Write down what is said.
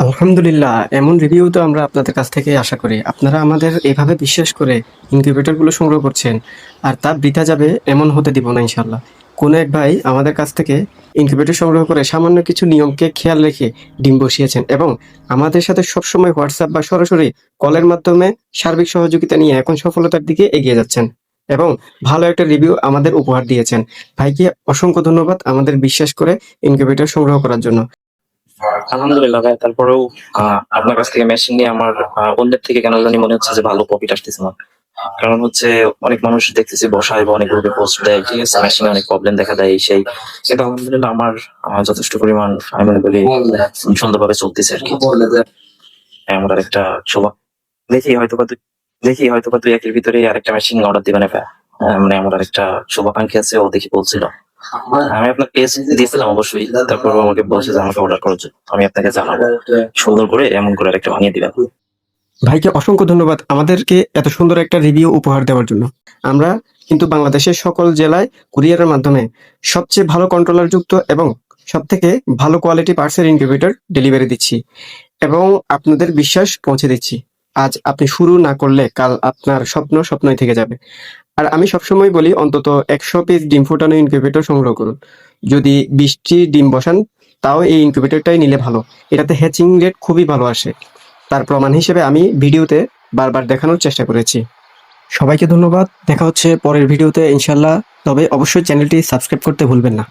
আলহামদুলিল্লাহ, এমন রিভিউ তো আমরা আপনাদের কাছ থেকেই আশা করি। আপনারা আমাদের এভাবে বিশ্বাস করে ইনকিউবেটরগুলো সংগ্রহ করছেন, আর তা বৃথা যাবে এমন হতে দিব না ইনশাআল্লাহ। কোনো এক ভাই আমাদের কাছ থেকে ইনকিউবেটর সংগ্রহ করে সামান্য কিছু নিয়মকে খেয়াল রেখে ডিম বসিয়েছেন এবং আমাদের সাথে সবসময় হোয়াটসঅ্যাপ বা সরাসরি কলের মাধ্যমে সার্বিক সহযোগিতা নিয়ে এখন সফলতার দিকে এগিয়ে যাচ্ছেন এবং ভালো একটা রিভিউ আমাদের উপহার দিয়েছেন। ভাইকে অসংখ্য ধন্যবাদ আমাদের বিশ্বাস করে ইনকিউবেটর সংগ্রহ করার জন্য। আলহামদুলিল্লাহ ভাই, তারপরেও আপনার কাছ থেকে মেশিন নিয়ে আমার অন্যের থেকে কেন জানি মনে হচ্ছে যে ভালো প্রফিট আসতেছে না। কারণ হচ্ছে অনেক মানুষ দেখতেছি বসায় বা অনেক গ্রুপে পোস্ট দেয়, ঠিক আছে, মেশিনে অনেক প্রবলেম দেখা দেয় এই সেই। কিন্তু আলহামদুলিল্লাহ আমার যথেষ্ট পরিমাণ আমি মনে করি সুন্দরভাবে চলতেছে আর কি। আমার আর একটা শোভা দেখি হয়তো বা দুই একের ভিতরে আরেকটা মেশিন অর্ডার দিবেন। মানে আমার আরেকটা শুভাকাঙ্ক্ষী আছে, ও দেখি বলছিল। আমি আপনার পেজ দিয়েছিলাম অবশ্যই, তারপর আমাকে বলছে যে আমাকে অর্ডার করার জন্য। আমি আপনাকে জানাবো, সুন্দর করে এমন করে একটা বানিয়ে দিবেন। ভাইকে অসংখ্য ধন্যবাদ আমাদেরকে এত সুন্দর একটা রিভিউ উপহার দেওয়ার জন্য। আমরা কিন্তু বাংলাদেশের সকল জেলায় কুরিয়ারের মাধ্যমে সবচেয়ে ভালো কন্ট্রোলার যুক্ত এবং সবথেকে ভালো কোয়ালিটি পার্টসের ইনকিউবেটর ডেলিভারি দিচ্ছি এবং আপনাদের বিশ্বাস পৌঁছে দিচ্ছি। আজ আপনি শুরু না করলে কাল আপনার স্বপ্ন স্বপ্নই থেকে যাবে। আর আমি সবসময় বলি, অন্তত 100 পিস ডিম ফোটানো ইনকিউবেটর সংগ্রহ করুন। যদি 20টি ডিম বসান তাও এই ইনকিউবেটরটাই নিলে ভালো। এটাতে হ্যাচিং রেট খুবই ভালো আসে। তার প্রমাণ হিসেবে আমি ভিডিওতে বারবার দেখানোর চেষ্টা করেছি। সবাইকে ধন্যবাদ। দেখা হচ্ছে পরের ভিডিওতে ইনশাল্লাহ। তবে অবশ্যই চ্যানেলটি সাবস্ক্রাইব করতে ভুলবেন না।